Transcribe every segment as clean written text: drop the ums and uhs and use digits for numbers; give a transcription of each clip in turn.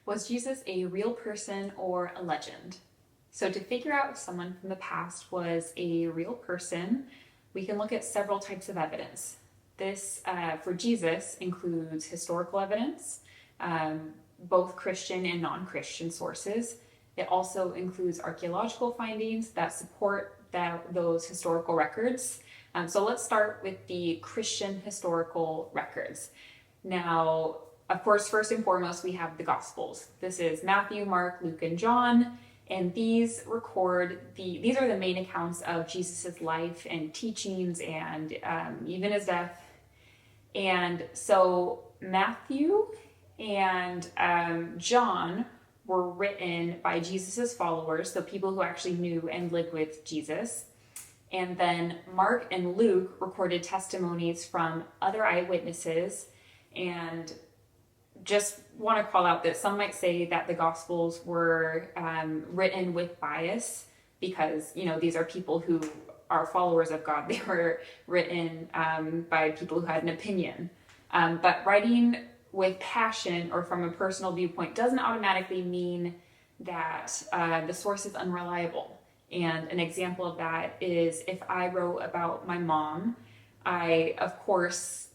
Was Jesus a real person or a legend? So, to figure out if someone from the past was a real person, we can look at several types of evidence. This, for Jesus, includes historical evidence, um, both Christian and non Christian sources. It also includes archaeological findings that support those historical records. So, let's start with the Christian historical records. Now, of course, first and foremost, we have the Gospels. This is Matthew, Mark, Luke, and John, and these are the main accounts of Jesus' life and teachings and even his death. And so Matthew and John were written by Jesus' followers, so people who actually knew and lived with Jesus. And then Mark and Luke recorded testimonies from other eyewitnesses. And just want to call out that some might say that the Gospels were written with bias because, these are people who are followers of God. They were written by people who had an opinion. But writing with passion or from a personal viewpoint doesn't automatically mean that the source is unreliable. And an example of that is if I wrote about my mom, I, of course,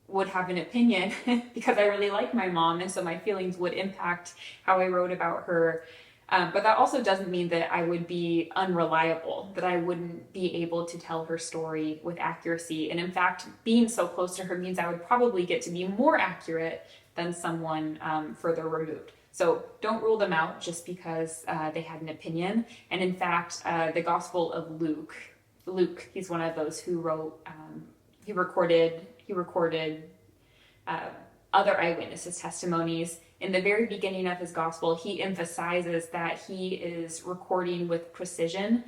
would have an opinion because I really like my mom, and so my feelings would impact how I wrote about her. But that also doesn't mean that I would be unreliable, that I wouldn't be able to tell her story with accuracy. And in fact, being so close to her means I would probably get to be more accurate than someone further removed. So don't rule them out just because they had an opinion. And in fact, the Gospel of Luke, he's one of those who wrote, he recorded other eyewitnesses' testimonies. In the very beginning of his gospel, he emphasizes that he is recording with precision.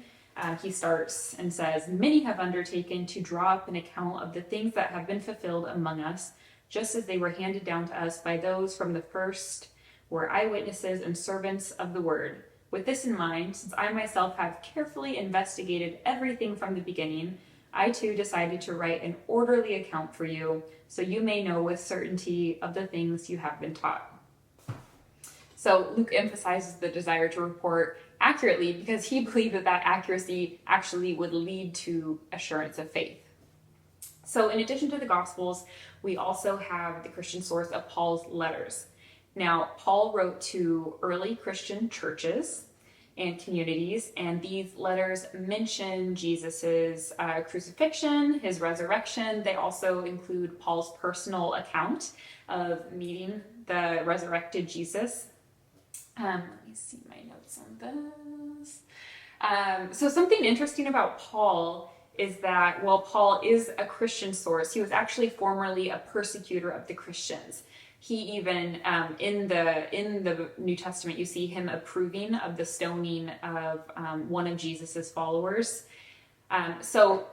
He starts and says, "Many have undertaken to draw up an account of the things that have been fulfilled among us, just as they were handed down to us by those from the first were eyewitnesses and servants of the word. With this in mind, since I myself have carefully investigated everything from the beginning, I too decided to write an orderly account for you, so you may know with certainty of the things you have been taught." So Luke emphasizes the desire to report accurately because he believed that accuracy actually would lead to assurance of faith. So in addition to the Gospels, we also have the Christian source of Paul's letters. Now, Paul wrote to early Christian churches and communities, and these letters mention Jesus's crucifixion, his resurrection. They also include Paul's personal account of meeting the resurrected Jesus. Let me see my notes on this. So something interesting about Paul is that while Paul is a Christian source, he was actually formerly a persecutor of the Christians. He even, in the New Testament, you see him approving of the stoning of one of Jesus's followers. So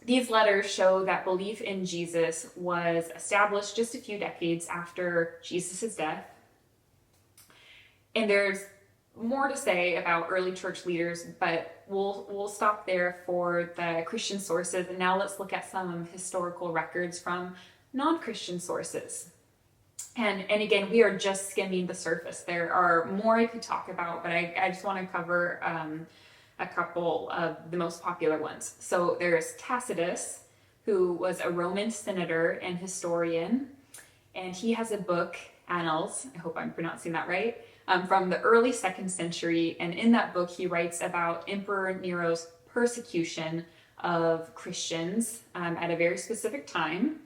these letters show that belief in Jesus was established just a few decades after Jesus's death. And there's more to say about early church leaders, but we'll stop there for the Christian sources. And now let's look at some historical records from non-Christian sources. And again, we are just skimming the surface. There are more I could talk about, but I just want to cover a couple of the most popular ones. So there's Tacitus, who was a Roman senator and historian, and he has a book, Annals, I hope I'm pronouncing that right, from the early 2nd century. And in that book, he writes about Emperor Nero's persecution of Christians at a very specific time.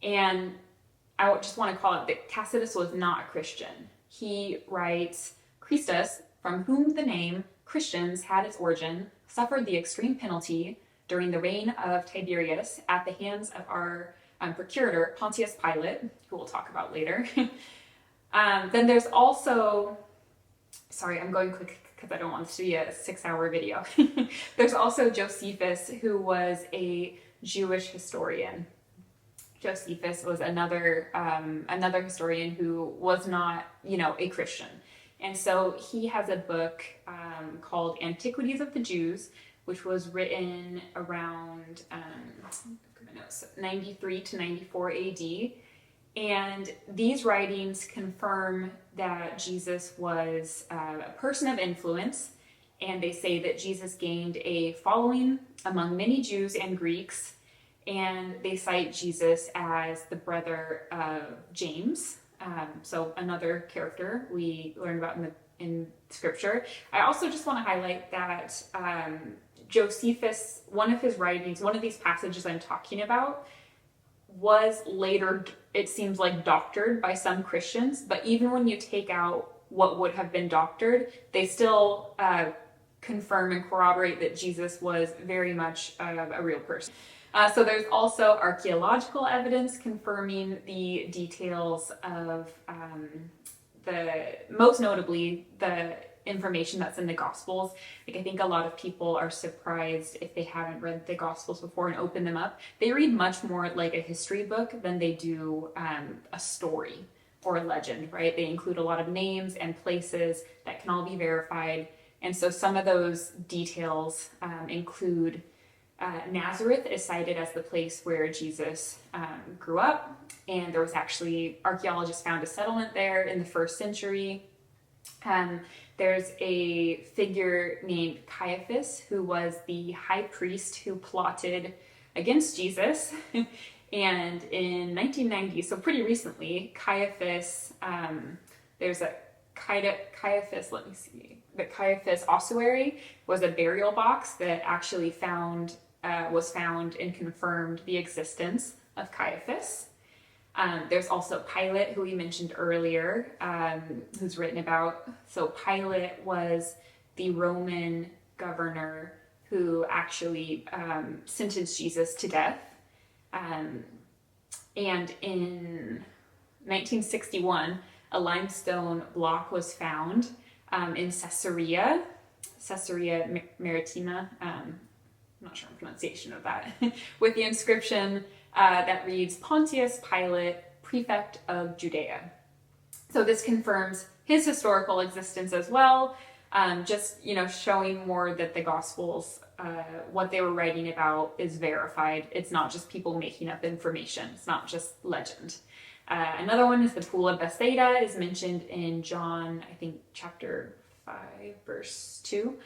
And I just want to call out that Tacitus was not a Christian. He writes, "Christus, from whom the name Christians had its origin, suffered the extreme penalty during the reign of Tiberius at the hands of our procurator Pontius Pilate," who we'll talk about later. Then there's also, sorry, I'm going quick because I don't want this to be a 6-hour video. There's also Josephus, who was a Jewish historian. Josephus was another historian who was not, a Christian. And so he has a book called Antiquities of the Jews, which was written around 93 to 94 AD. And these writings confirm that Jesus was a person of influence, and they say that Jesus gained a following among many Jews and Greeks, and they cite Jesus as the brother of James, so another character we learn about in Scripture. I also just want to highlight that Josephus, one of his writings, one of these passages I'm talking about, was later, it seems like, doctored by some Christians, but even when you take out what would have been doctored, they still confirm and corroborate that Jesus was very much a real person. So there's also archaeological evidence confirming the details of most notably, the information that's in the Gospels. Like, I think a lot of people are surprised if they haven't read the Gospels before and open them up. They read much more like a history book than they do a story or a legend, right? They include a lot of names and places that can all be verified. And so some of those details include Nazareth is cited as the place where Jesus grew up, and there was actually, archaeologists found a settlement there in the 1st century. There's a figure named Caiaphas, who was the high priest who plotted against Jesus. And in 1990, so pretty recently, Caiaphas, there's a Caiaphas, let me see, the Caiaphas ossuary was a burial box that actually was found and confirmed the existence of Caiaphas. There's also Pilate, who we mentioned earlier, who's written about. So Pilate was the Roman governor who actually sentenced Jesus to death. And in 1961, a limestone block was found in Caesarea Maritima. I'm not sure the pronunciation of that, with the inscription that reads, Pontius Pilate, prefect of Judea. So this confirms his historical existence as well, just, showing more that the Gospels, what they were writing about is verified. It's not just people making up information. It's not just legend. Another one is the Pool of Bethsaida is mentioned in John, I think, chapter 5, verse 2.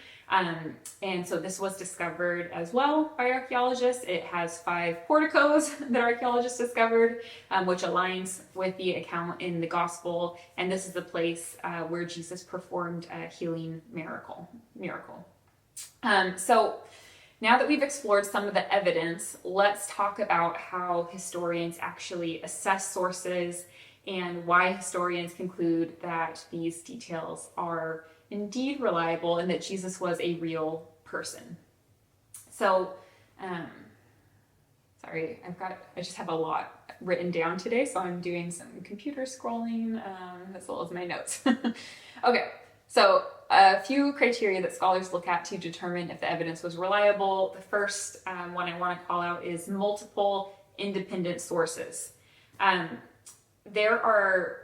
And so this was discovered as well by archaeologists. It has 5 porticos that archaeologists discovered, which aligns with the account in the Gospel. And this is the place where Jesus performed a healing miracle. So now that we've explored some of the evidence, let's talk about how historians actually assess sources and why historians conclude that these details are indeed reliable and that Jesus was a real person. So, sorry, I just have a lot written down today, so I'm doing some computer scrolling as well as my notes. Okay, so a few criteria that scholars look at to determine if the evidence was reliable. The first one I want to call out is multiple independent sources. There are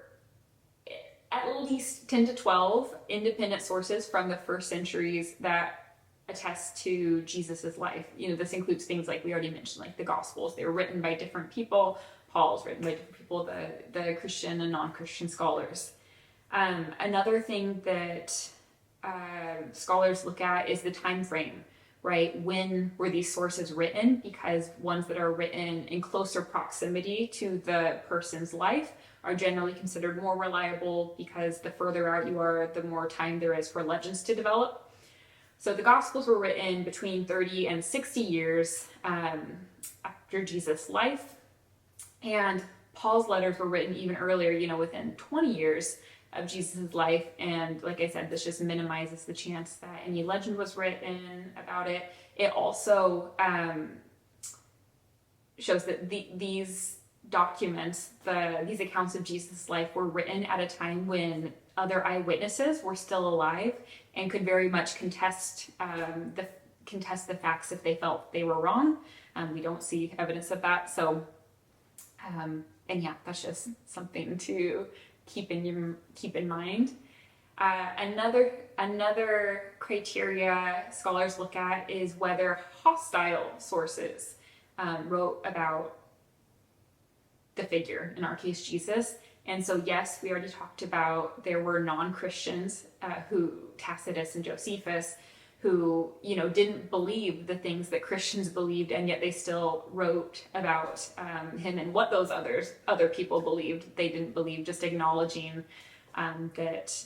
at least 10 to 12 independent sources from the 1st centuries that attest to Jesus's life. This includes things like we already mentioned, like the Gospels. They were written by different people. Paul's written by different people, the Christian and non-Christian scholars. Another thing that scholars look at is the time frame, right? When were these sources written? Because ones that are written in closer proximity to the person's life are generally considered more reliable, because the further out you are, the more time there is for legends to develop. So the Gospels were written between 30 and 60 years after Jesus' life, and Paul's letters were written even earlier, within 20 years of Jesus' life. And like I said, this just minimizes the chance that any legend was written about it. It also shows that these documents, these accounts of Jesus' life, were written at a time when other eyewitnesses were still alive and could very much contest the facts if they felt they were wrong. We don't see evidence of that. So, and yeah, that's just something to keep in mind. Another criteria scholars look at is whether hostile sources wrote about the figure, in our case, Jesus. And so, yes, we already talked about there were non-Christians who Tacitus and Josephus who, didn't believe the things that Christians believed, and yet they still wrote about him and what those other people believed. They didn't believe, just acknowledging that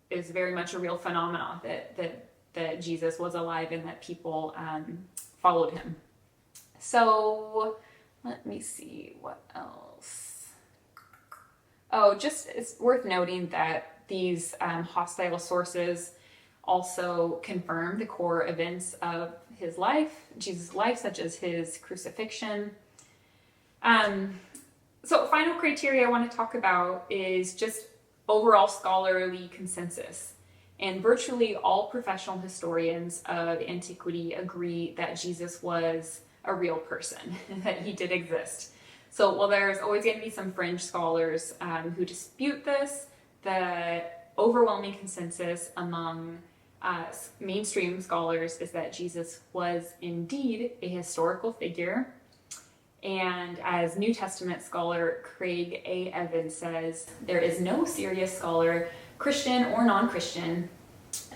is very much a real phenomenon that Jesus was alive and that people followed him. So let me see what else. Oh, just it's worth noting that these hostile sources also confirm the core events of his life, Jesus' life, such as his crucifixion. So final criteria I want to talk about is just overall scholarly consensus. And virtually all professional historians of antiquity agree that Jesus was a real person, that he did exist. So while there's always going to be some fringe scholars who dispute this, the overwhelming consensus among mainstream scholars is that Jesus was indeed a historical figure. And as New Testament scholar Craig A. Evans says, there is no serious scholar, Christian or non-Christian,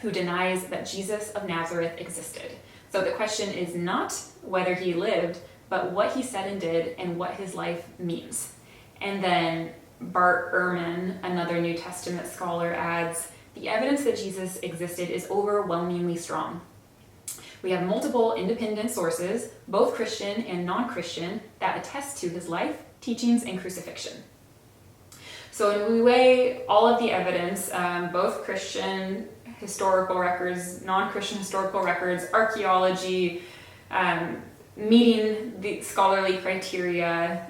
who denies that Jesus of Nazareth existed. So the question is not whether he lived, but what he said and did and what his life means. And then Bart Ehrman, another New Testament scholar, adds, the evidence that Jesus existed is overwhelmingly strong. We have multiple independent sources, both Christian and non-Christian, that attest to his life, teachings, and crucifixion. So when we weigh all of the evidence, both Christian historical records, non-Christian historical records, archaeology, meeting the scholarly criteria,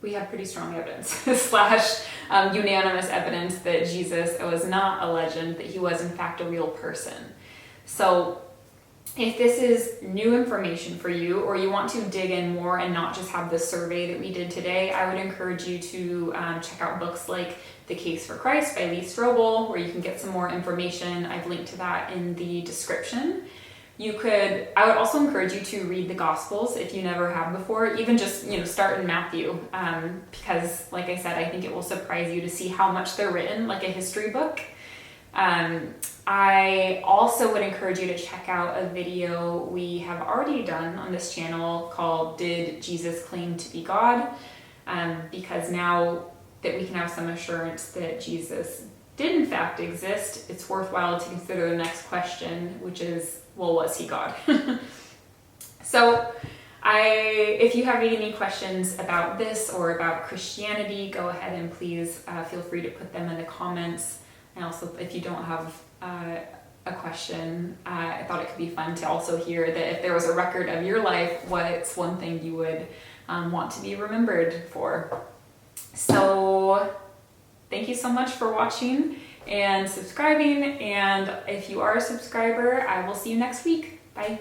we have pretty strong evidence slash unanimous evidence that Jesus was not a legend, that he was in fact a real person. So if this is new information for you, or you want to dig in more and not just have the survey that we did today, I would encourage you to check out books like The Case for Christ by Lee Strobel, where you can get some more information. I've linked to that in the description. I would also encourage you to read the Gospels if you never have before, even just, start in Matthew, because like I said, I think it will surprise you to see how much they're written like a history book. I also would encourage you to check out a video we have already done on this channel called Did Jesus Claim to be God? Because now that we can have some assurance that Jesus did in fact exist, it's worthwhile to consider the next question, which is, well, was he God? So if you have any questions about this or about Christianity, go ahead and please feel free to put them in the comments. And also, if you don't have a question, I thought it could be fun to also hear that if there was a record of your life, what's one thing you would want to be remembered for. So thank you so much for watching and subscribing. And if you are a subscriber, I will see you next week. Bye.